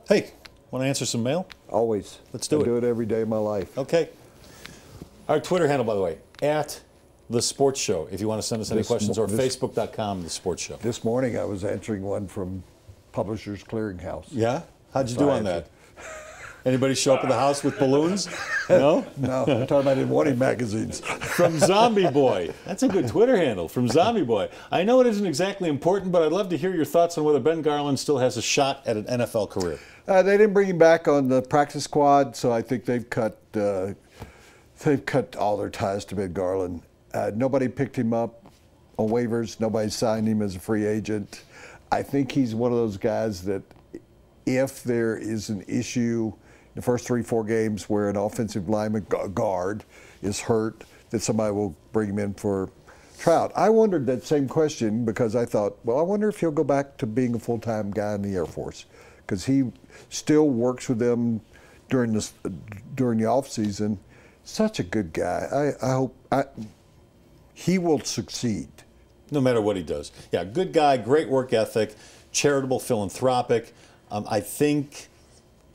Hey, want to answer some mail? Always. Let's do it. I do it every day of my life. Okay. Our Twitter handle, by the way, @The Sports Show, if you want to send us any questions, or Facebook.com, The Sports Show. This morning I was answering one from Publishers Clearinghouse. Yeah? How'd you do on that? Anybody show up at the house with balloons? No? No, I told him I didn't want any magazines. From Zombie Boy. That's a good Twitter handle, from Zombie Boy. I know it isn't exactly important, but I'd love to hear your thoughts on whether Ben Garland still has a shot at an NFL career. They didn't bring him back on the practice squad, so I think they've cut all their ties to Ben Garland. Nobody picked him up on waivers. Nobody signed him as a free agent. I think he's one of those guys that if there is an issue in the first 3-4 games where an offensive lineman guard is hurt, that somebody will bring him in for tryout. I wondered that same question because I thought, well, I wonder if he'll go back to being a full-time guy in the Air Force, because he still works with them during the off season. Such a good guy. I hope he will succeed. No matter what he does. Yeah, good guy, great work ethic, charitable, philanthropic. I think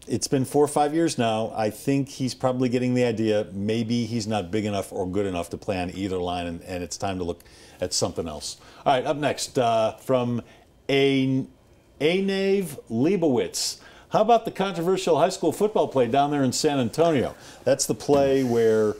it's been 4 or 5 years now. I think he's probably getting the idea maybe he's not big enough or good enough to play on either line, and it's time to look at something else. All right, up next, from Anave Leibowitz. How about the controversial high school football play down there in San Antonio? That's the play where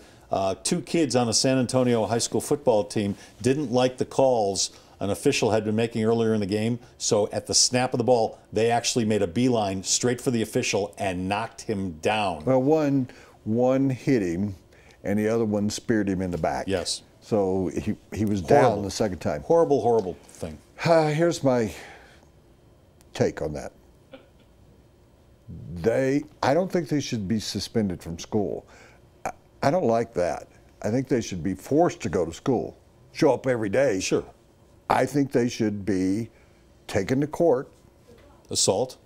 2 kids on a San Antonio high school football team didn't like the calls an official had been making earlier in the game. So at the snap of the ball, they actually made a beeline straight for the official and knocked him down. Well, one hit him, and the other one speared him in the back. Yes. So he was down the second time. Horrible, horrible thing. Here's my take on that. I don't think they should be suspended from school. I don't like that. I think they should be forced to go to school, show up every day. Sure. I think they should be taken to court. Assault.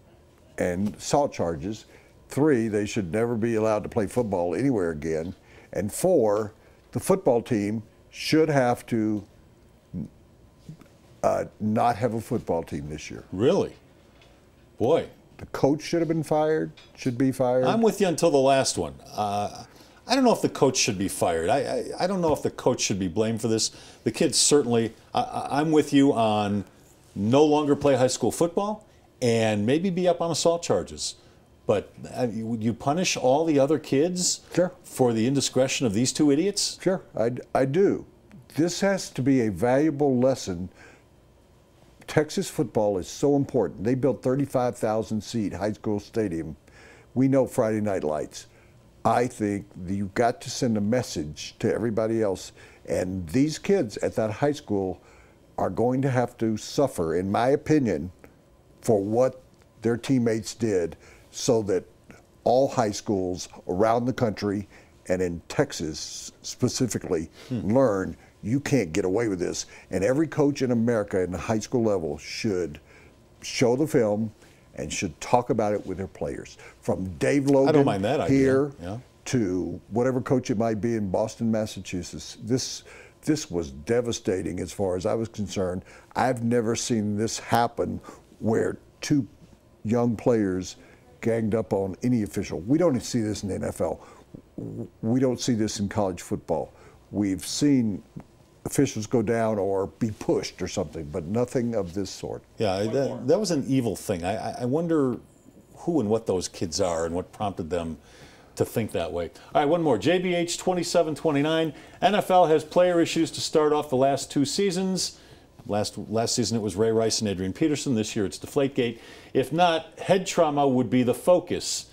And assault charges. 3, they should never be allowed to play football anywhere again. And 4, the football team should have to not have a football team this year. Really? Boy. The coach should have been fired, should be fired. I'm with you until the last one. I don't know if the coach should be fired. I don't know if the coach should be blamed for this. The kids certainly, I'm with you on no longer play high school football and maybe be up on assault charges. But would you punish all the other kids for the indiscretion of these 2 idiots? Sure, I do. This has to be a valuable lesson. Texas football is so important. They built 35,000-seat high school stadium. We know Friday Night Lights. I think you've got to send a message to everybody else. And these kids at that high school are going to have to suffer, in my opinion, for what their teammates did, so that all high schools around the country and in Texas specifically learn you can't get away with this. And every coach in America in the high school level should show the film and should talk about it with their players. From Dave Logan I don't mind that here idea. to whatever coach it might be in Boston, Massachusetts. This was devastating as far as I was concerned. I've never seen this happen where 2 young players ganged up on any official. We don't see this in the NFL. We don't see this in college football. We've seen officials go down or be pushed or something, but nothing of this sort. Yeah, that was an evil thing. I wonder who and what those kids are and what prompted them to think that way. All right, one more. JBH 2729. NFL has player issues to start off the last 2 seasons. Last season it was Ray Rice and Adrian Peterson. This year it's Deflategate. If not, head trauma would be the focus.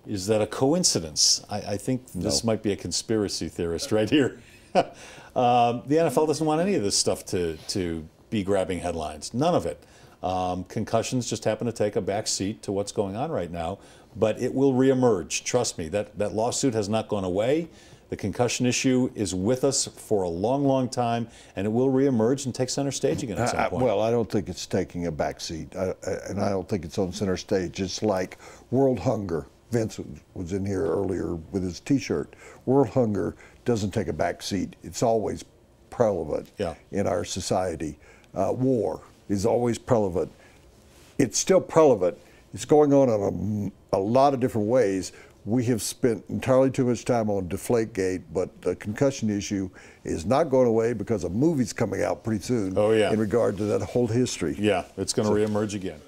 Is that a coincidence? I think this might be a conspiracy theorist right here. The NFL doesn't want any of this stuff to be grabbing headlines. None of it. Concussions just happen to take a back seat to what's going on right now, but it will reemerge. Trust me, that lawsuit has not gone away. The concussion issue is with us for a long, long time, and it will reemerge and take center stage again at some point. Well, I don't think it's taking a back seat, and I don't think it's on center stage. It's like world hunger. Vince was in here earlier with his T-shirt. World hunger doesn't take a back seat. It's always prevalent in our society. War is always prevalent. It's still prevalent It's going on a lot of different ways. We have spent entirely too much time on Deflategate, but the concussion issue is not going away because a movie's coming out pretty soon in regard to that whole history. Yeah, it's going to reemerge again.